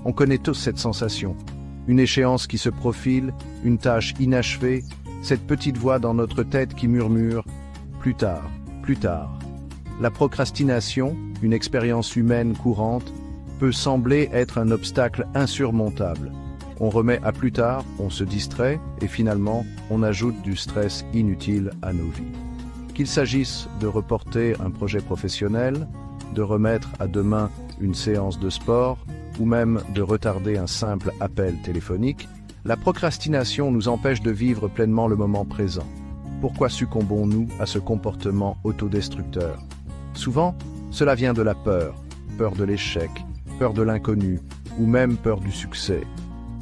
On connaît tous cette sensation. Une échéance qui se profile, une tâche inachevée, cette petite voix dans notre tête qui murmure « plus tard, plus tard ». La procrastination, une expérience humaine courante, peut sembler être un obstacle insurmontable. On remet à plus tard, on se distrait et finalement, on ajoute du stress inutile à nos vies. Qu'il s'agisse de reporter un projet professionnel, de remettre à demain une séance de sport ou même de retarder un simple appel téléphonique, la procrastination nous empêche de vivre pleinement le moment présent. Pourquoi succombons-nous à ce comportement autodestructeur? Souvent, cela vient de la peur, peur de l'échec, peur de l'inconnu ou même peur du succès.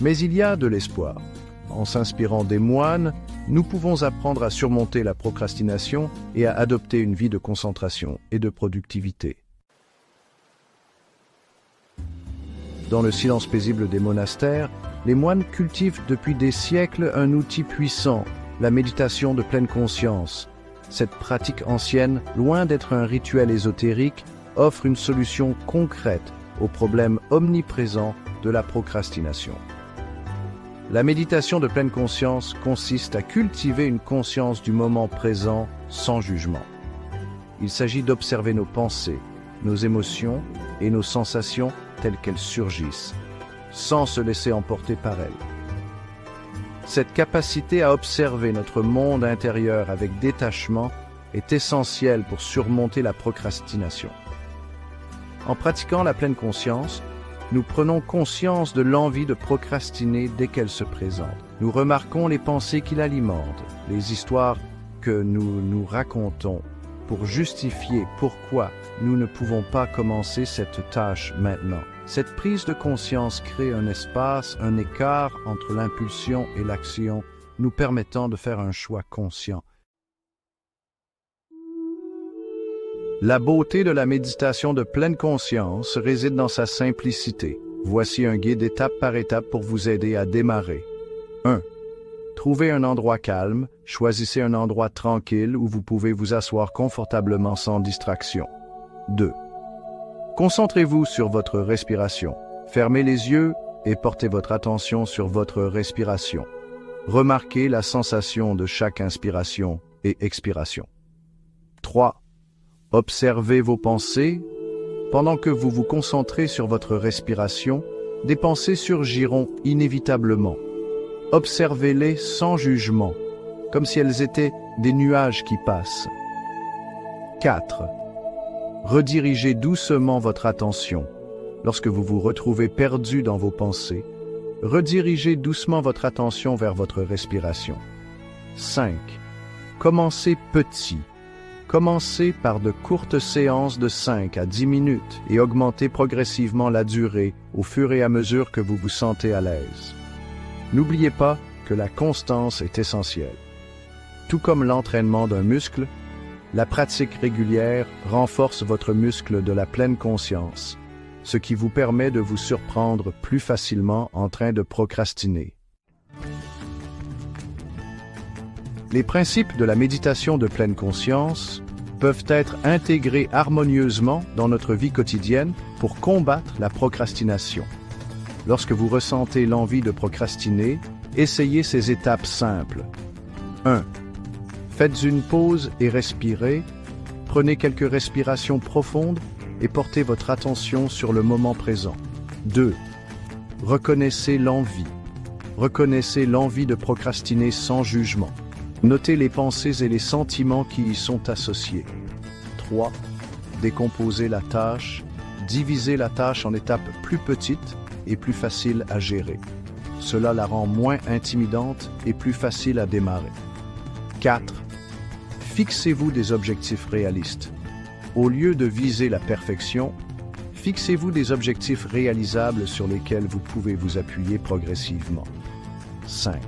Mais il y a de l'espoir. En s'inspirant des moines, nous pouvons apprendre à surmonter la procrastination et à adopter une vie de concentration et de productivité. Dans le silence paisible des monastères, les moines cultivent depuis des siècles un outil puissant, la méditation de pleine conscience. Cette pratique ancienne, loin d'être un rituel ésotérique, offre une solution concrète au problème omniprésent de la procrastination. La méditation de pleine conscience consiste à cultiver une conscience du moment présent sans jugement. Il s'agit d'observer nos pensées, nos émotions et nos sensations telles qu'elles surgissent, sans se laisser emporter par elles. Cette capacité à observer notre monde intérieur avec détachement est essentielle pour surmonter la procrastination. En pratiquant la pleine conscience, nous prenons conscience de l'envie de procrastiner dès qu'elle se présente. Nous remarquons les pensées qui l'alimentent, les histoires que nous nous racontons pour justifier pourquoi nous ne pouvons pas commencer cette tâche maintenant. Cette prise de conscience crée un espace, un écart entre l'impulsion et l'action, nous permettant de faire un choix conscient. La beauté de la méditation de pleine conscience réside dans sa simplicité. Voici un guide étape par étape pour vous aider à démarrer. 1. Trouvez un endroit calme, choisissez un endroit tranquille où vous pouvez vous asseoir confortablement sans distraction. 2. Concentrez-vous sur votre respiration. Fermez les yeux et portez votre attention sur votre respiration. Remarquez la sensation de chaque inspiration et expiration. 3. Observez vos pensées. Pendant que vous vous concentrez sur votre respiration, des pensées surgiront inévitablement. Observez-les sans jugement, comme si elles étaient des nuages qui passent. 4. Redirigez doucement votre attention. Lorsque vous vous retrouvez perdu dans vos pensées, redirigez doucement votre attention vers votre respiration. 5. Commencez petit. Commencez par de courtes séances de 5 à 10 minutes et augmentez progressivement la durée au fur et à mesure que vous vous sentez à l'aise. N'oubliez pas que la constance est essentielle. Tout comme l'entraînement d'un muscle, la pratique régulière renforce votre muscle de la pleine conscience, ce qui vous permet de vous surprendre plus facilement en train de procrastiner. Les principes de la méditation de pleine conscience peuvent être intégrés harmonieusement dans notre vie quotidienne pour combattre la procrastination. Lorsque vous ressentez l'envie de procrastiner, essayez ces étapes simples. 1. Faites une pause et respirez. Prenez quelques respirations profondes et portez votre attention sur le moment présent. 2. Reconnaissez l'envie. Reconnaissez l'envie de procrastiner sans jugement. Notez les pensées et les sentiments qui y sont associés. 3. Décomposez la tâche. Divisez la tâche en étapes plus petites et plus faciles à gérer. Cela la rend moins intimidante et plus facile à démarrer. 4. Fixez-vous des objectifs réalistes. Au lieu de viser la perfection, fixez-vous des objectifs réalisables sur lesquels vous pouvez vous appuyer progressivement. 5.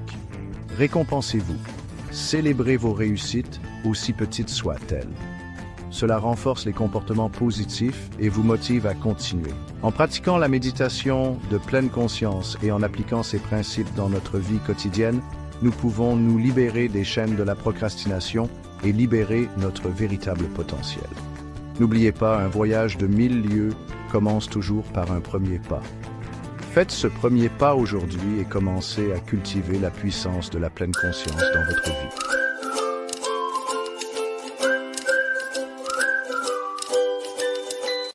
Récompensez-vous. Célébrez vos réussites, aussi petites soient-elles. Cela renforce les comportements positifs et vous motive à continuer. En pratiquant la méditation de pleine conscience et en appliquant ces principes dans notre vie quotidienne, nous pouvons nous libérer des chaînes de la procrastination et libérer notre véritable potentiel. N'oubliez pas, un voyage de 1000 lieues commence toujours par un premier pas. Faites ce premier pas aujourd'hui et commencez à cultiver la puissance de la pleine conscience dans votre vie.